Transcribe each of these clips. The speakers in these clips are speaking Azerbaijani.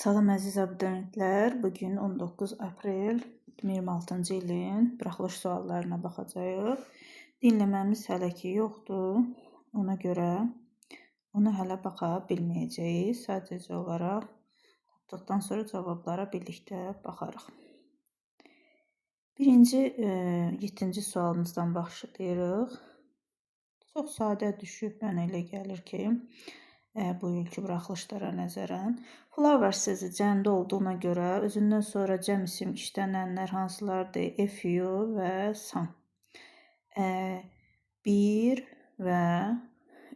Salam əziz abituriyentlər. Bugün 19 aprel 2026-cı ilin buraxılış suallarına baxacağıq. Dinləməmiz hələ ki yoxdur. Ona görə ona hələ baxa bilməyəcəyik. Sadəcə olaraq tapdıqdan sonra cavablara birlikdə baxarıq. Birinci 7-ci sualımızdan başlayırıq. Çox sadə düşüb, mənə elə gəlir ki, bu ilki buraxılışlara nəzərən. Flower sözü cəmdə olduğuna görə özündən sonra cəm isim işlənənlər hansılardır? A few və some. 1 və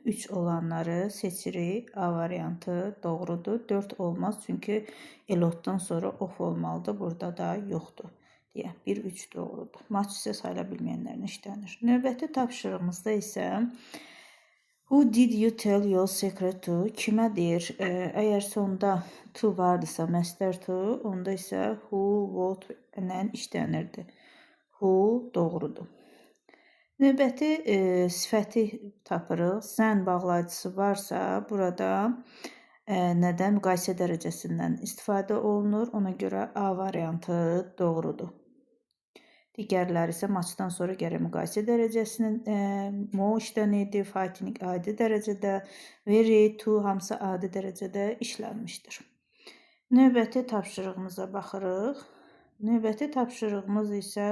3 olanları seçirik. A variantı doğrudur. 4 olmaz çünki elotdan sonra of olmalıdır. Burada da yoxdur. 1, 3 doğrudur. Match isə sayıla bilməyənlərin işlənir. Növbəti tapşırığımızda isə Who did you tell your secret to? Kimə deyir? Əgər sonda to vardısa, məstər to, onda isə who, what ilə işlənirdi. Who doğrudur. Növbəti sifəti tapırıq. Sən bağlayıcısı varsa, burada nədən? Müqayisə dərəcəsindən istifadə olunur. Ona görə A variantı doğrudur. Digərləri isə matchdan sonra gərək müqayisə dərəcəsinin more işlənirdi, fighting adi dərəcədə, very, to hamısı adi dərəcədə işlənmişdir. Növbəti tapşırığımıza baxırıq. Növbəti tapşırığımız isə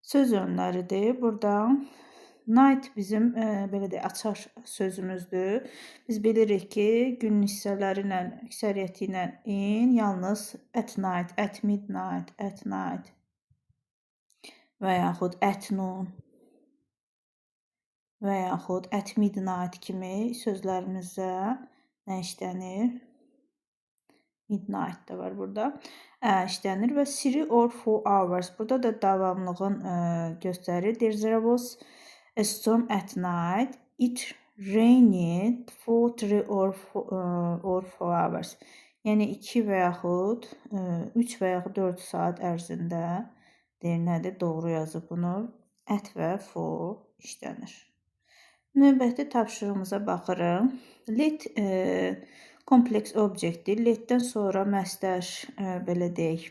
söz önləridir. Burada night bizim belə deyək, açar sözümüzdür. Biz bilirik ki, gün hissələri ilə, əksəriyyəti ilə in, yalnız at night, at midnight, at night və yaxud at noon və yaxud at midnight kimi sözlərimizdə nə işlənir? Midnight da var burada. İşlənir və 3 or 4 hours. Burada da davamlığın göstərir. There was a storm at night. It rained for 3 or 4 hours. Yəni 2 və yaxud 3 və yaxud 4 saat ərzində deyir nədir? Doğru yazıb bunu. At və for işlənir. Növbəti tapşırığımıza baxırıq. Let kompleks obyektdir. Letdən sonra məstər belə deyək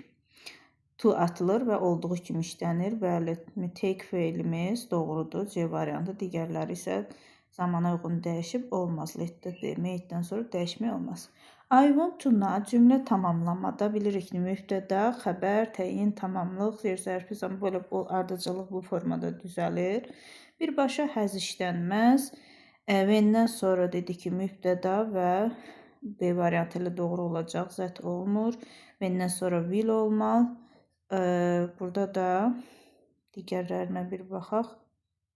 to atılır və olduğu kimi işlənir. Bəli, take feilimiz doğrudur. C variantı. Digərləri isə zamana uyğun dəyişib olmaz. Letdə deməkdən sonra dəyişmək olmaz. I want to know cümlə tamamlamada bilirik ki, mübtəda, xəbər, təyin, tamamlıq, zərfi zaman belə ardıcıllıq bu formada düzəlir. Birbaşa həz işlənməz. When-dən sonra dedi ki, mübtəda və B variantı ilə doğru olacaq. Zət olmur. When-dən sonra will olmaz. Burada da digərlərinə bir baxaq.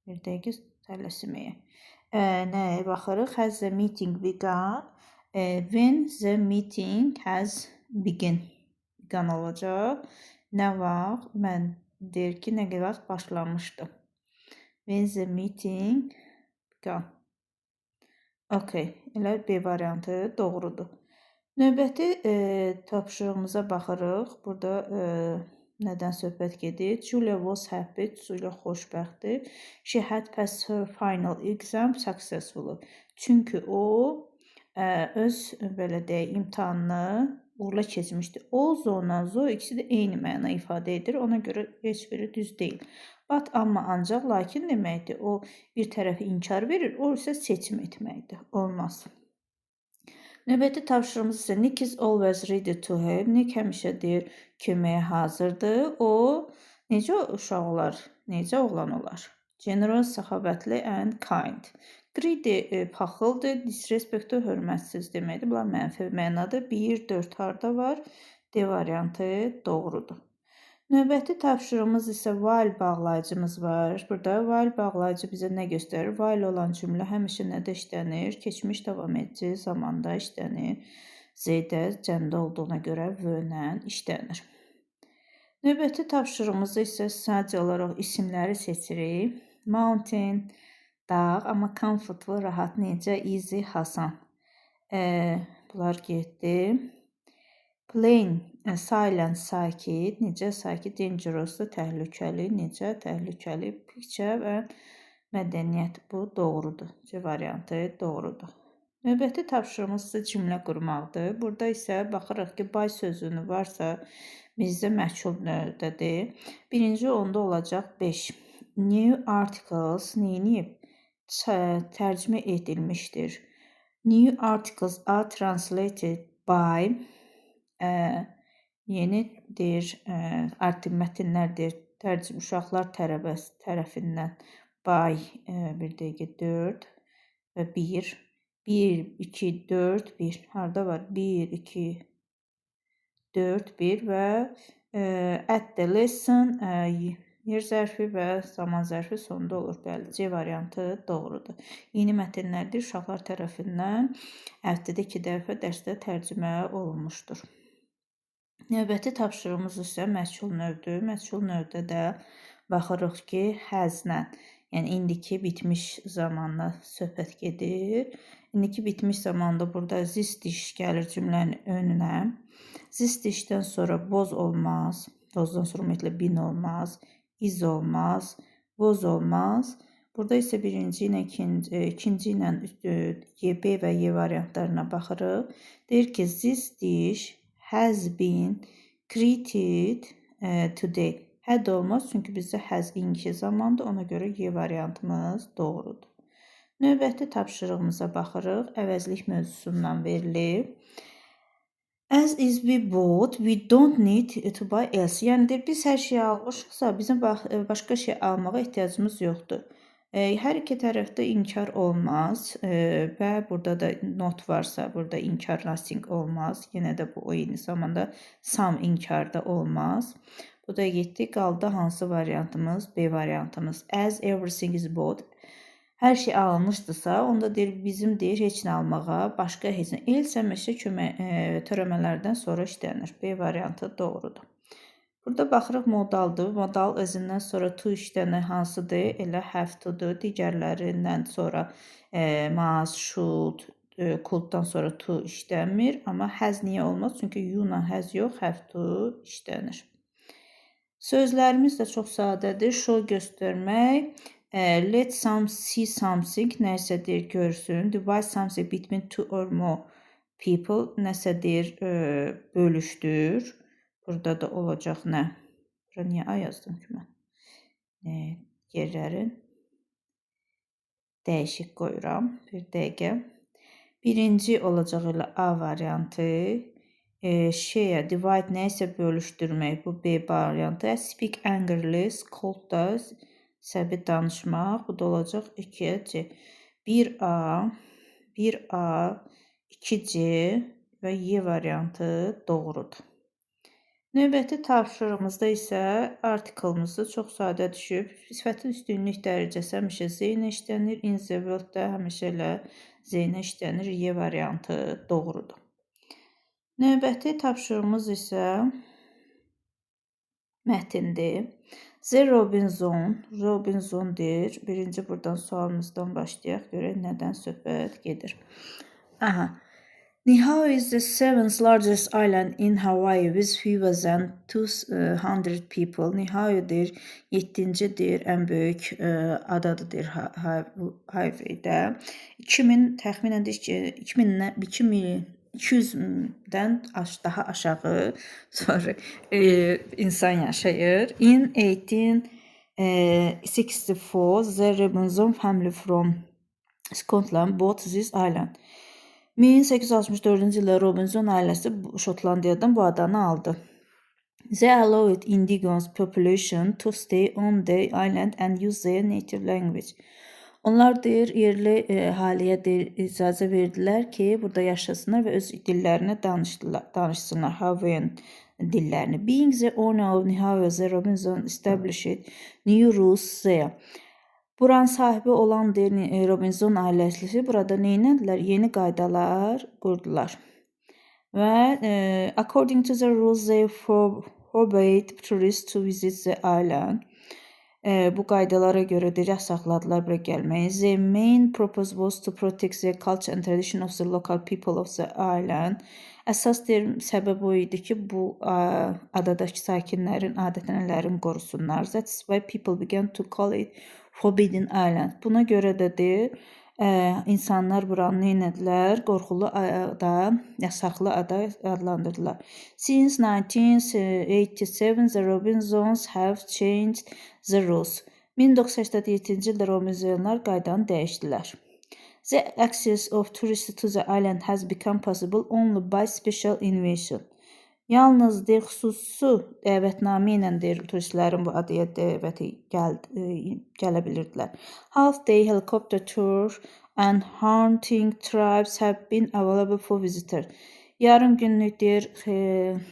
Bir dəqiqə tələsməyə. Nəyə baxırıq? Has the meeting begun? When the meeting has begun olacaq. Nə vaxt? Mən deyir ki, nə vaxt başlamışdı. When the meeting begun. Okay, elə B variantı doğrudur. Növbəti tapşırığımıza baxırıq. Burada nədən söhbət gedir? Julia was happy. Julia xoşbəxtdir. She had passed her final exam successfully. Çünki o öz belə deyək imtahanını uğurla keçmişdi. O, zona, zo ikisi də eyni məna ifadə edir. Ona görə heç biri düz deyil. But, amma, ancaq, lakin deməkdir. O bir tərəfi inkar verir, o isə seçim etməkdir. Olmaz. Növbəti tapşırığımız isə Nick is always ready to help. Nick həmişə deyir, köməyə hazırdır. O, necə uşaq olar? Necə oğlan olar? Generous, səxavətli and kind. Greedy, paxıldır. Disrespectful, hörmətsiz deməkdir. Bunlar mənfi mənadır. 1, 4 harda var? D variantı doğrudur. Növbəti tapşırığımız isə while bağlayıcımız var. Burada while bağlayıcı bizə nə göstərir? While olan cümlə həmişə nədə işlənir? Keçmiş davam edici zamanda işlənir. Z-də cəmdə olduğuna görə V-lə işlənir. Növbəti tapşırığımızda isə sadəcə olaraq isimləri seçirik. Mountain, dağ, amma comfortable, rahat, necə, easy, hasan. Bunlar getdi. Plain, silent, sakit, necə, sakit, dangerous, təhlükəli, necə, təhlükəli, picture və mədəniyyət bu doğrudur. C variantı doğrudur. Növbəti tapşırığımız isə cümlə qurmaqdır. Burada isə baxırıq ki, by sözünü varsa bizdə məchul növdədir. Birinci onda olacaq 5. New articles neyiniyib? Tərcümə edilmişdir. New articles are translated by yenidir, artıq mətnlərdir. Tərcümə uşaqlar tərəfindən by bir dəqiqə 4 və 1 1, 2, 4, 1. Harda var? 1, 2, 4, 1 və at the lesson yer zərfi və zaman zərfi sonda olur. Bəli, C variantı doğrudur. Yeni mətnlərdir uşaqlar tərəfindən həftədə 2 dəfə dərsdə tərcümə olunmuşdur. Növbəti tapşırığımız isə məchul növdür. Məchul növdə də baxırıq ki, həzlə, yəni indiki bitmiş zamanla söhbət gedir. İndiki bitmiş zamanda burada this dish gəlir cümlənin önünə. This dishdən sonra was olmaz. Wasdan sonra ümumiyyətlə been olmaz. Is olmaz. Was olmaz. Burada isə birinci ilə ikinci ilə B və Y variantlarına baxırıq. Deyir ki, this dish has been created today. Had olmaz, çünki bizdə has indiki zamandır. Ona görə Y variantımız doğrudur. Növbəti tapşırığımıza baxırıq. Əvəzlik mövzusundan verilib. As is we bought, we don't need to buy else. Yəni biz hər şeyi almışıqsa, bizim başqa şey almağa ehtiyacımız yoxdur. Hər iki tərəfdə inkar olmaz və burada da not varsa, burada inkar nothing olmaz. Yenə də bu eyni zamanda some inkar da olmaz. Bu da getdi, qaldı hansı variantımız? B variantımız. As everything is bought. Hər şey alınmışdısa, onda deyir, bizim deyir, heç nə almağa, başqa heç nə. Else həmişə törəmələrdən sonra işlənir. B variantı doğrudur. Burada baxırıq modaldır. Modal özündən sonra to işlənir hansıdır? Elə have to-dur. Digərlərindən sonra must, should, could'dan sonra to işlənmir. Amma has niyə olmaz? Çünki you-la has yox, have to işlənir. Sözlərimiz də çox sadədir. Show göstərmək. Let some see something, nəsədir görsün. Divide something between two or more people, nəsədir bölüşdür. Burada da olacaq nə? Burada niyə A yazdım ki mən? Yerlərin dəyişik qoyuram. Bir dəqiqə. Birinci olacaq elə A variantı. Divide nəsə bölüşdürmək. Bu B variantı. Speak angrily, scold da səbi danışmaq. Bu da olacaq 2C. 1A, 2C və Y variantı doğrudur. Növbəti tapşırığımızda isə artiklımızı çox sadə düşüb. Sifətin üstünlük dərəcəsi həmişə Z ilə işlənir. In the world-da həmişə elə Z ilə işlənir. Y variantı doğrudur. Növbəti tapşırığımız isə mətindir. The Robinson-dir. Birinci buradan sualımızdan başlayaq. Görək nədən söhbət gedir. Niue is the 7th largest island in Hawaii with fewer than 200 people. Niue'dir, 7-cidir, ən böyük adadır Hawaii'də. 2000 təxminən 200-dən daha aşağı insan yaşayır. In 1864, the Robinson family from Scotland bought this island. 1864-cü ildə Robinson ailəsi Şotlandiyadan bu adanı aldı. They allowed indigenous population to stay on the island and use their native language. Onlar deyir, yerli əhaliyə icazə verdilər ki, burada yaşasınlar və öz dillərini danışsınlar, Hawaiian dillərini. Being the owner of Niue, the Robinson established new rules there. Buranın sahibi olan Robinson ailəsi burada neynədilər? Yeni qaydalar qurdular. Və according to the rules, they forbade tourists to visit the island. Bu qaydalara görə də yasaqladılar bura gəlməyi. The main purpose was to protect the culture and tradition of the local people of the island. Əsas səbəb o idi ki, bu adadakı sakinlərin adət-ənənələrini qorusunlar. That's why people began to call it Forbidden Island. Buna görə də deyir, İnsanlar buranı neynədilər? Qorxulu ada, yasaqlı ada adlandırdılar. Since 1987, the Robinsons have changed the rules. 1987-ci ildə Robinsonlar qaydanı dəyişdilər. The access of tourists to the island has become possible only by special invitation. Yalnız xüsusi dəvətnamə ilə turistlərin bu adaya dəvəti gələ bilirdilər. Half-day helicopter tour and hunting trips have been available for visitors. Yarım günlük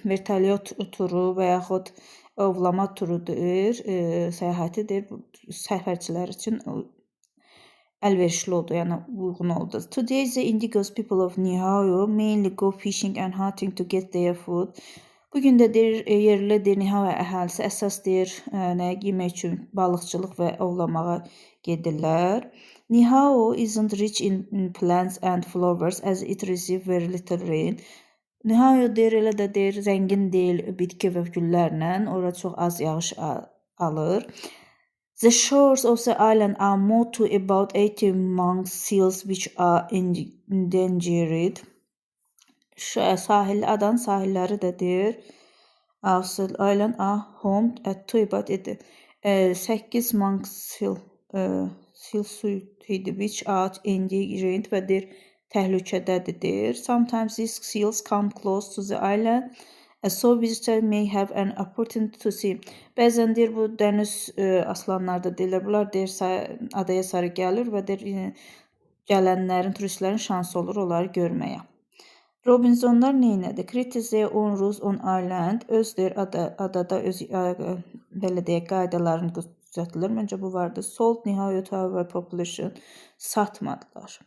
vertolyot turu və yaxud ovlama turudur, səyahətidir. Səfərçilər üçün əlverişli oldu, yəni uyğun oldu. Today the indigenous people of Niihau mainly go fishing and hunting to get their food. Bugün də yerli Niihau əhalisi əsas nəyə yemək üçün balıqçılıq və ovlamağa gedirlər. Niihau isn't rich in plants and flowers as it receives very little rain. Niihau elə də zəngin deyil bitki və güllərlə, ora çox az yağış alır. The shores of the island are more to about 80 monk seals which are endangered. Adanın sahilləri də island are home to about 8 monk seal suit which are endangered və təhlükədədir. Sometimes these seals come close to the island. So visitors may have an opportunity to see. Bəzən bu dəniz aslanları da deyirlər. Bunlar adaya sarı gəlir və gələnlərin, turistlərin şansı olur onları görməyə. Robinsonlar neynədi? Created their own rules on island. Adada öz belə deyək qaydalarını düzəltdilər. Məncə bu vardı. Sold Niihau to our population. Satmadılar.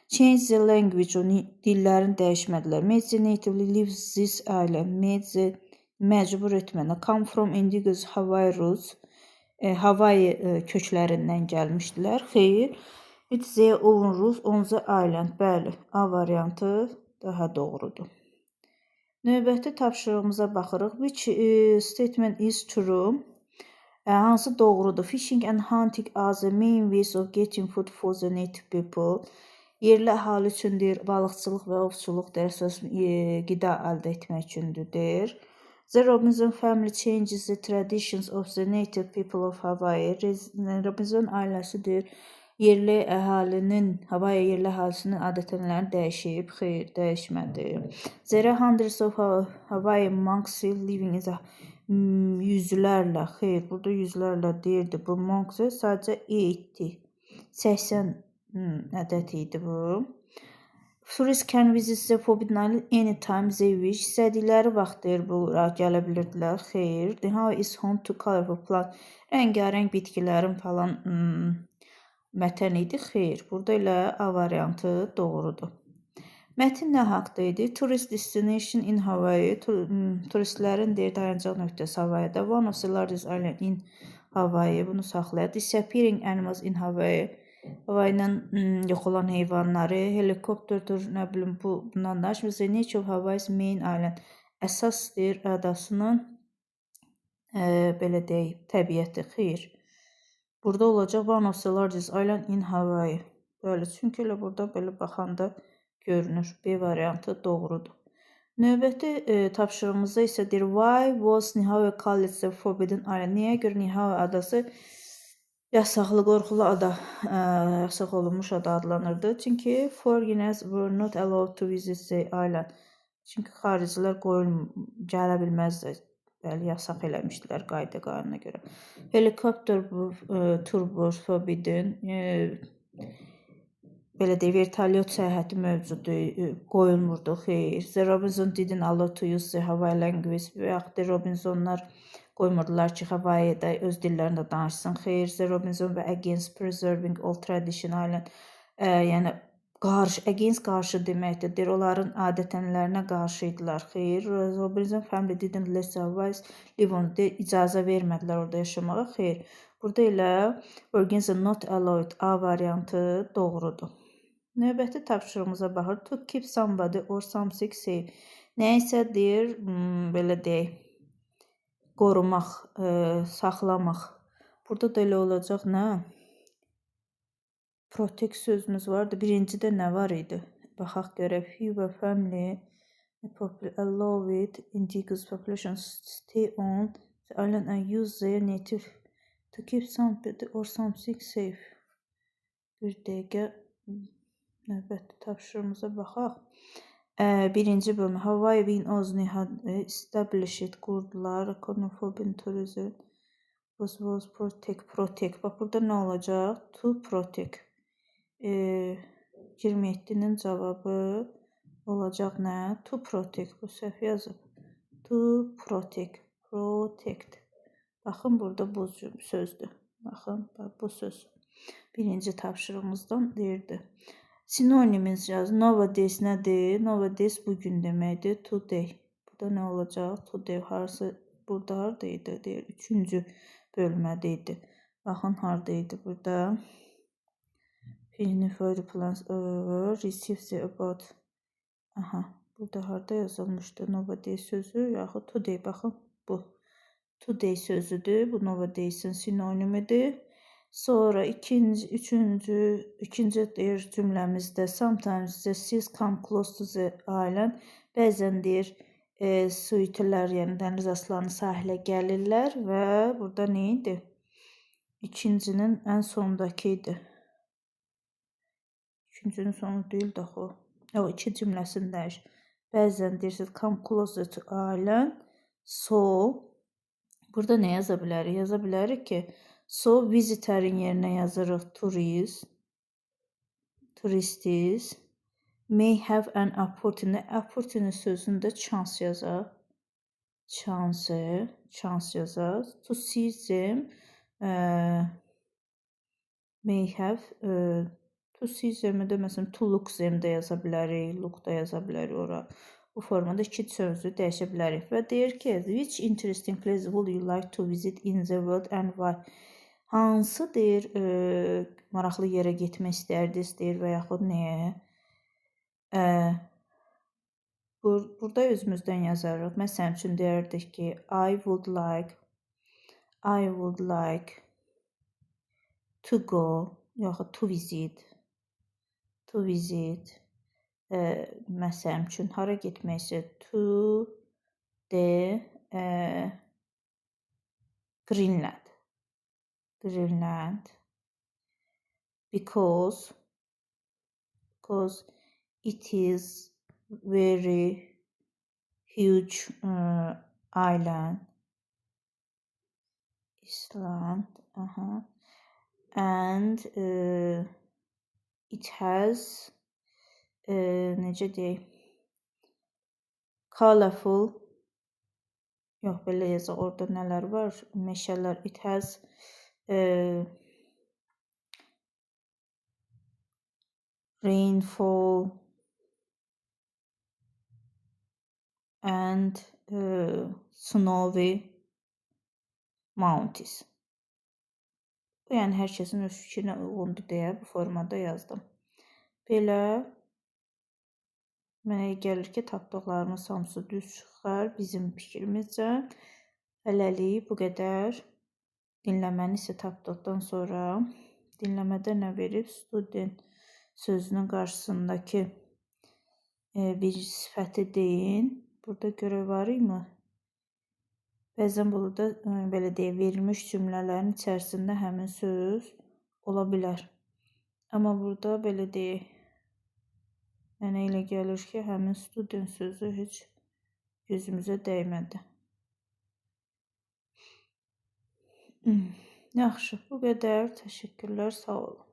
Change the language, dillərini dəyişmədilər. Made the natively live this island. Məcbur etmədilər. Come from indigenous Hawaii roots. Hawaii köklərindən gəlmişdilər. Xeyr. It's their own rules on the island. Bəli, A variantı daha doğrudur. Növbəti tapşırığımıza baxırıq. Which statement is true? Hansı doğrudur? Fishing and hunting are the main ways of getting food for the native people. Yerli əhali üçün balıqçılıq və ovçuluq əsas qida əldə etmək üçündür. The Robinson family changes the traditions of the native people of Hawaii. Robinson ailəsi yerli əhalinin, Hawaii yerli əhalisinin adət-ənənələrini dəyişib, xeyr, dəyişmədi. There are hundreds of Hawaii monks still living in the yüzlərlə, xeyr, burada yüzlərlə deyirdi. Bu monks sadəcə 80 ədəd idi bu. Tourists can visit the Forbidden Island anytime they wish. İstədikləri vaxt bura gələ bilirdilər. Xeyr. Niihau is home to colorful plants. Rəngarəng bitkilərin falan mətən idi. Xeyr. Burada elə A variantı doğrudur. Mətin nə haqda idi? Tourist destination in Hawaii. Turistlərin dayanacaq nöqtəsi Hawaii'də. One of the largest islands in Hawaii. Bunu saxlayır. Disappearing animals in Hawaii. Hawaii'nin yox olan heyvanları, helikopterdir, nə bilim bundan danışmır. The nature of Hawaii's main island. Əsas adasının belə deyək, təbiəti, xeyr. Burada olacaq one of the largest island in Hawaii. Bəli, çünki elə burada belə baxanda görünür. B variantı doğrudur. Növbəti tapşırığımızda isə why was Niihau called the Forbidden Island? Niyə görə Niihau adası yasaqlı, qorxulu ada, yasaq olunmuş ada adlanırdı. Çünki foreigners were not allowed to visit the island. Çünki xaricilər gələ bilməzlər. Bəli, yasaq eləmişdilər qayda qanuna görə. Helikopter tour was forbidden. Belə deyək, vertolyot səyahəti mövcudu qoyulmurdu, xeyr. The Robinson didn't allow to use the Hawaii language. Və yaxud Robinsonlar qoymurdular ki, Hawaii'də öz dillərində danışsın. Xeyr, The Robinson və against preserving old tradition island. Yəni, against qarşı deməkdir. Onların adət-ənənələrinə qarşı idilər. Xeyr, Robinson family didn't let the Hawaii's live on. İcazə vermədilər orada yaşamağa. Xeyr, burada elə organization not allowed A variantı doğrudur. Növbəti tapşırığımıza baxır. To keep somebody or something safe. Nəysə deyir, belə deyək, qorumaq, saxlamaq. Burada da elə olacaq nə? protect sözümüz vardı. Birincidə nə var idi? Baxaq görək. Few a family allow it indigenous population stay on the island and use their native to keep something or something safe. Bir dəqiqə növbəti tapşırığımıza baxaq. Birinci bölüm. Hawaii Win Ozni had established qurdular. Econophobia tourism was protect. Bax burada nə olacaq? To protect. 27-nin cavabı olacaq nə? To protect. Bu səhv yazıb. To protect. Protect. Baxın burada bu sözdür. Baxın bu söz. Birinci tapşırığımızdan deyirdi. Sinonimimiz yaz. Nowadays nədir? Nowadays bugün deməkdir. Today. Burada nə olacaq? Today harası burada haradaydı? Deyir. Üçüncü bölmədəydi. Baxın haradaydı burada. Fiini for the plans over. Receive the about. Aha. Burada harada yazılmışdı. Nowadays sözü yaxud today. Baxın bu. Today sözüdür. Bu nowadays'in sinonimidir. Sonra ikinci deyir cümləmizdə sometimes the seas come close to the island. Bəzən deyir su itilər, yəni dəniz aslanı sahilə gəlirlər və burada nə idi? İkincinin ən sondakı idi. İkincinin sonu deyil də o. O iki cümləsindəyik. Bəzən deyirsiniz come closer to island. So burada nə yaza bilərik? Yaza bilərik ki so visitor'in yerinə yazırıq tourists may have an opportunity sözündə chance yazar. Chance yazar. To see them may have to see them də məsələn to look them də yaza bilərik, look da yaza bilərik ora. Bu formada iki sözü dəyişə bilərik və deyir ki, which interesting place would you like to visit in the world and why? Hansı deyir maraqlı yerə getmək istərdiniz deyir və yaxud nəyə? Burada özümüzdən yazarıq. Məsələn üçün deyərdik ki, I would like to go yaxud to visit. Məsələn üçün hara getmək isə to the Greenland because it is very huge island and it has necə deyək colorful yox belə yazaq orada nələr var meşələr it has rainfall and snowy mountains. Bu yəni hər kəsin öz fikrinə uyğundur deyə bu formada yazdım. Belə mənə gəlir ki, tapdıqlarımız hamısı düz çıxar bizim fikrimizcə. Hələlik bu qədər. Dinləməni isə tapdıqdan sonra dinləmədə nə verib? Student sözünün qarşısındakı bir sifəti deyin. Burada görə var mı? Bəzən burada belə deyək, verilmiş cümlələrin içərisində həmin söz ola bilər. Amma burada belə deyək, mənə elə gəlir ki, həmin student sözü heç gözümüzə dəymədi. Yaxşı, bu qədər. Təşəkkürlər, sağ olun.